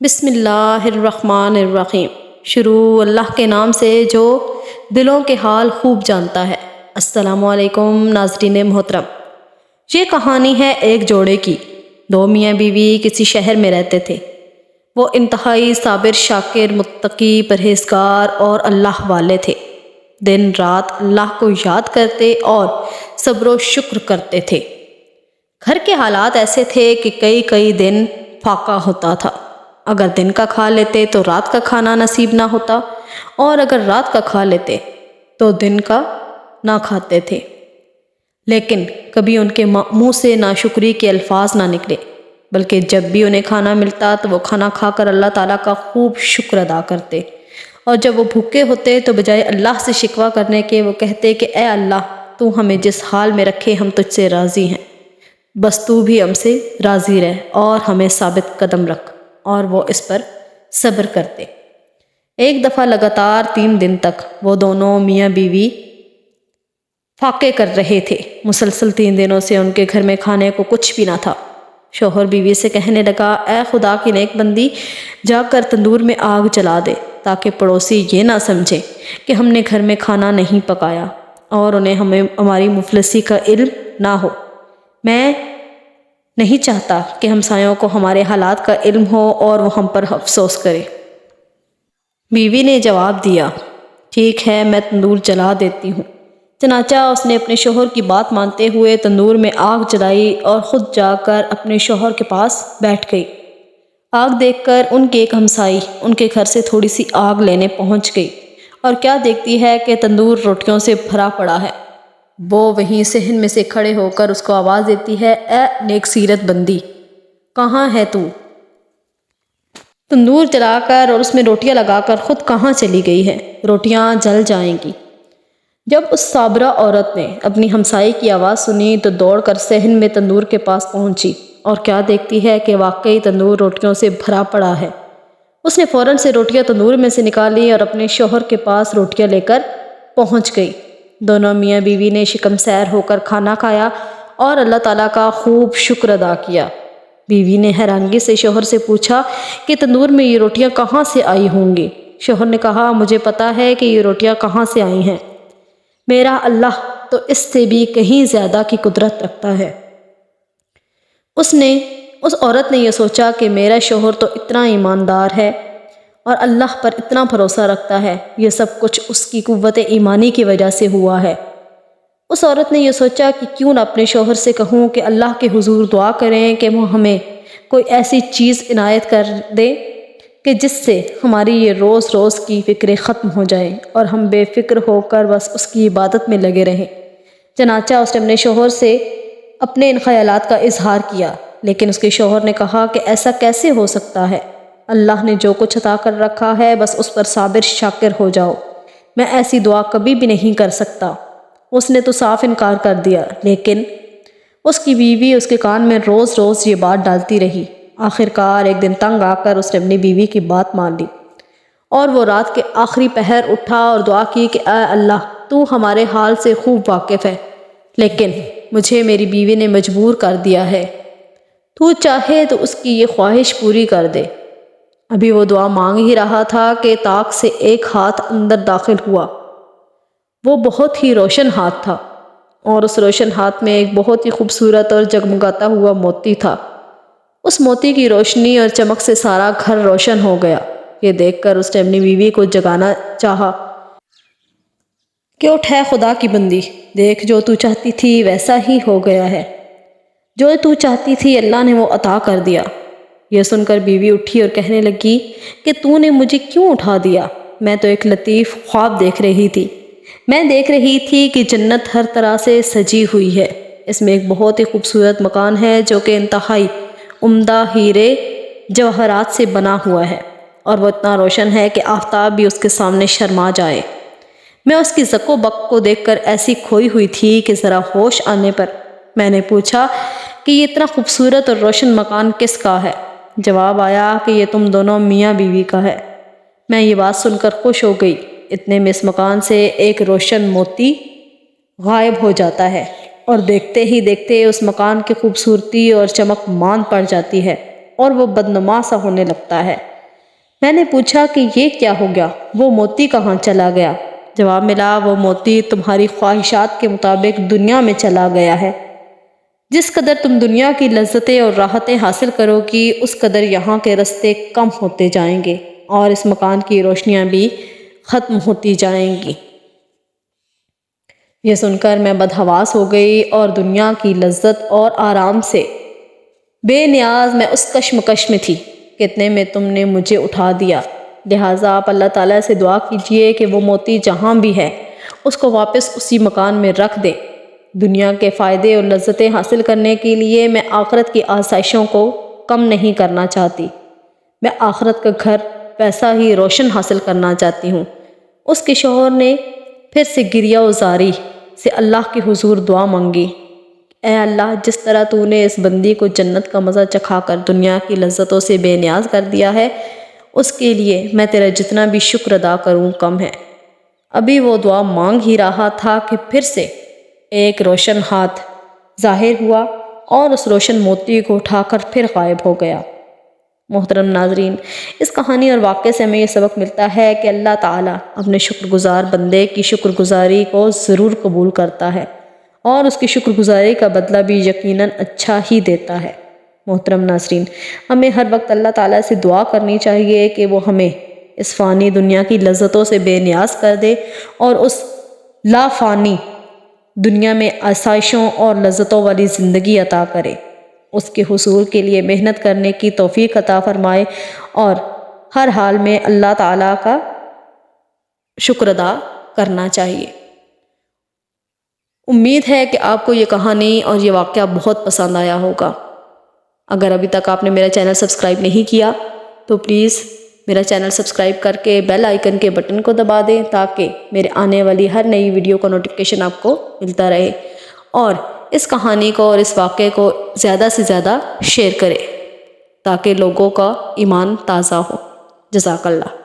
بسم اللہ الرحمن الرحیم۔ شروع اللہ کے نام سے جو دلوں کے حال خوب جانتا ہے۔ السلام علیکم ناظرین محترم۔ یہ کہانی ہے ایک جوڑے کی۔ دو میاں بیوی کسی شہر میں رہتے تھے۔ وہ انتہائی صابر، شاکر، متقی، پرہیزگار اور اللہ والے تھے۔ دن رات اللہ کو یاد کرتے اور صبر و شکر کرتے تھے۔ گھر کے حالات ایسے تھے کہ کئی دن فاقہ ہوتا تھا۔ اگر دن کا کھا لیتے تو رات کا کھانا نصیب نہ ہوتا، اور اگر رات کا کھا لیتے تو دن کا نہ کھاتے تھے۔ لیکن کبھی ان کے منہ سے ناشکری کے الفاظ نہ نکلے، بلکہ جب بھی انہیں کھانا ملتا تو وہ کھانا کھا کر اللہ تعالیٰ کا خوب شکر ادا کرتے، اور جب وہ بھوکے ہوتے تو بجائے اللہ سے شکوہ کرنے کے وہ کہتے کہ اے اللہ، تو ہمیں جس حال میں رکھے ہم تجھ سے راضی ہیں، بس تو بھی ہم سے راضی رہ اور ہمیں ثابت قدم رکھ۔ اور وہ اس پر صبر کرتے۔ ایک دفعہ لگاتار 3 دن تک وہ دونوں میاں بیوی فاقے کر رہے تھے۔ مسلسل 3 دنوں سے ان کے گھر میں کھانے کو کچھ بھی نہ تھا۔ شوہر بیوی سے کہنے لگا، اے خدا کی نیک بندی، جا کر تندور میں آگ جلا دے تاکہ پڑوسی یہ نہ سمجھے کہ ہم نے گھر میں کھانا نہیں پکایا اور انہیں ہماری مفلسی کا علم نہ ہو۔ میں نہیں چاہتا کہ ہمسایوں کو ہمارے حالات کا علم ہو اور وہ ہم پر افسوس کرے۔ بیوی نے جواب دیا، ٹھیک ہے، میں تندور جلا دیتی ہوں۔ چنانچہ اس نے اپنے شوہر کی بات مانتے ہوئے تندور میں آگ جلائی اور خود جا کر اپنے شوہر کے پاس بیٹھ گئی۔ آگ دیکھ کر ان کی ایک ہمسائی ان کے گھر سے تھوڑی سی آگ لینے پہنچ گئی، اور کیا دیکھتی ہے کہ تندور روٹیوں سے بھرا پڑا ہے۔ وہ وہیں صحن میں سے کھڑے ہو کر اس کو آواز دیتی ہے، اے نیک سیرت بندی، کہاں ہے تو؟ تندور جلا کر اور اس میں روٹیاں لگا کر خود کہاں چلی گئی ہے؟ روٹیاں جل جائیں گی۔ جب اس صابرہ عورت نے اپنی ہمسائی کی آواز سنی تو دوڑ کر صحن میں تندور کے پاس پہنچی، اور کیا دیکھتی ہے کہ واقعی تندور روٹیوں سے بھرا پڑا ہے۔ اس نے فوراً سے روٹیاں تندور میں سے نکالی اور اپنے شوہر کے پاس روٹیاں لے کر پہنچ گئی۔ دونوں میاں بیوی نے شکم سیر ہو کر کھانا کھایا اور اللہ تعالیٰ کا خوب شکر ادا کیا۔ بیوی نے حیرانگی سے شوہر سے پوچھا کہ تندور میں یہ روٹیاں کہاں سے آئی ہوں گی؟ شوہر نے کہا، مجھے پتا ہے کہ یہ روٹیاں کہاں سے آئی ہیں۔ میرا اللہ تو اس سے بھی کہیں زیادہ کی قدرت رکھتا ہے۔ اس عورت نے یہ سوچا کہ میرا شوہر تو اتنا ایماندار ہے اور اللہ پر اتنا بھروسہ رکھتا ہے، یہ سب کچھ اس کی قوت ایمانی کی وجہ سے ہوا ہے۔ اس عورت نے یہ سوچا کہ کیوں نہ اپنے شوہر سے کہوں کہ اللہ کے حضور دعا کریں کہ وہ ہمیں کوئی ایسی چیز عنایت کر دے کہ جس سے ہماری یہ روز کی فکریں ختم ہو جائیں اور ہم بے فکر ہو کر بس اس کی عبادت میں لگے رہیں۔ چنانچہ اس نے اپنے شوہر سے اپنے ان خیالات کا اظہار کیا، لیکن اس کے شوہر نے کہا کہ ایسا کیسے ہو سکتا ہے؟ اللہ نے جو کچھ عطا کر رکھا ہے بس اس پر صابر شاکر ہو جاؤ، میں ایسی دعا کبھی بھی نہیں کر سکتا۔ اس نے تو صاف انکار کر دیا، لیکن اس کی بیوی اس کے کان میں روز یہ بات ڈالتی رہی۔ آخرکار ایک دن تنگ آ کر اس نے اپنی بیوی کی بات مان لی، اور وہ رات کے آخری پہر اٹھا اور دعا کی کہ اے اللہ، تو ہمارے حال سے خوب واقف ہے، لیکن مجھے میری بیوی نے مجبور کر دیا ہے، تو چاہے تو اس کی یہ خواہش پوری کر دے۔ ابھی وہ دعا مانگ ہی رہا تھا کہ طاق سے ایک ہاتھ اندر داخل ہوا۔ وہ بہت ہی روشن ہاتھ تھا، اور اس روشن ہاتھ میں ایک بہت ہی خوبصورت اور جگمگاتا ہوا موتی تھا۔ اس موتی کی روشنی اور چمک سے سارا گھر روشن ہو گیا۔ یہ دیکھ کر اس نے اپنی بیوی کو جگانا چاہا کہ اٹھ اے خدا کی بندی، دیکھ جو تو چاہتی تھی ویسا ہی ہو گیا ہے، جو تو چاہتی تھی اللہ نے وہ عطا کر دیا۔ یہ سن کر بیوی اٹھی اور کہنے لگی کہ تو نے مجھے کیوں اٹھا دیا؟ میں تو ایک لطیف خواب دیکھ رہی تھی۔ میں دیکھ رہی تھی کہ جنت ہر طرح سے سجی ہوئی ہے، اس میں ایک بہت ہی خوبصورت مکان ہے جو کہ انتہائی عمدہ ہیرے جواہرات سے بنا ہوا ہے، اور وہ اتنا روشن ہے کہ آفتاب بھی اس کے سامنے شرما جائے۔ میں اس کی زک و بک کو دیکھ کر ایسی کھوئی ہوئی تھی کہ ذرا ہوش آنے پر میں نے پوچھا کہ یہ اتنا خوبصورت اور روشن مکان کس کا ہے؟ جواب آیا کہ یہ تم دونوں میاں بیوی کا ہے۔ میں یہ بات سن کر خوش ہو گئی۔ اتنے میں اس مکان سے ایک روشن موتی غائب ہو جاتا ہے، اور دیکھتے ہی دیکھتے اس مکان کی خوبصورتی اور چمک مان پڑ جاتی ہے، اور وہ بدنما سا ہونے لگتا ہے۔ میں نے پوچھا کہ یہ کیا ہو گیا، وہ موتی کہاں چلا گیا؟ جواب ملا، وہ موتی تمہاری خواہشات کے مطابق دنیا میں چلا گیا ہے۔ جس قدر تم دنیا کی لذتیں اور راحتیں حاصل کرو گی، اس قدر یہاں کے رستے کم ہوتے جائیں گے اور اس مکان کی روشنیاں بھی ختم ہوتی جائیں گی۔ یہ سن کر میں بدحواس ہو گئی اور دنیا کی لذت اور آرام سے بے نیاز میں اس کشمکش میں تھی کہ اتنے میں تم نے مجھے اٹھا دیا۔ لہٰذا آپ اللہ تعالیٰ سے دعا کیجئے کہ وہ موتی جہاں بھی ہے اس کو واپس اسی مکان میں رکھ دے۔ دنیا کے فائدے اور لذتیں حاصل کرنے کے لیے میں آخرت کی آسائشوں کو کم نہیں کرنا چاہتی۔ میں آخرت کا گھر ویسا ہی روشن حاصل کرنا چاہتی ہوں۔ اس کے شوہر نے پھر سے گریہ و زاری سے اللہ کے حضور دعا مانگی، اے اللہ، جس طرح تو نے اس بندی کو جنت کا مزہ چکھا کر دنیا کی لذتوں سے بے نیاز کر دیا ہے، اس کے لیے میں تیرا جتنا بھی شکر ادا کروں کم ہے۔ ابھی وہ دعا مانگ ہی رہا تھا کہ پھر سے ایک روشن ہاتھ ظاہر ہوا اور اس روشن موتی کو اٹھا کر پھر غائب ہو گیا۔ محترم ناظرین، اس کہانی اور واقعے سے ہمیں یہ سبق ملتا ہے کہ اللہ تعالیٰ اپنے شکر گزار بندے کی شکر گزاری کو ضرور قبول کرتا ہے اور اس کی شکر گزاری کا بدلہ بھی یقیناً اچھا ہی دیتا ہے۔ محترم ناظرین، ہمیں ہر وقت اللہ تعالیٰ سے دعا کرنی چاہیے کہ وہ ہمیں اس فانی دنیا کی لذتوں سے بے نیاز کر دے اور اس لا فانی دنیا میں آسائشوں اور لذتوں والی زندگی عطا کرے۔ اس کے حصول کے لیے محنت کرنے کی توفیق عطا فرمائے اور ہر حال میں اللہ تعالیٰ کا شکر ادا کرنا چاہیے۔ امید ہے کہ آپ کو یہ کہانی اور یہ واقعہ بہت پسند آیا ہوگا۔ اگر ابھی تک آپ نے میرا چینل سبسکرائب نہیں کیا تو پلیز میرا چینل سبسکرائب کر کے بیل آئیکن کے بٹن کو دبا دیں تاکہ میرے آنے والی ہر نئی ویڈیو کا نوٹیفیکیشن آپ کو ملتا رہے، اور اس کہانی کو اور اس واقعے کو زیادہ سے زیادہ شیئر کریں تاکہ لوگوں کا ایمان تازہ ہو۔ جزاک اللہ۔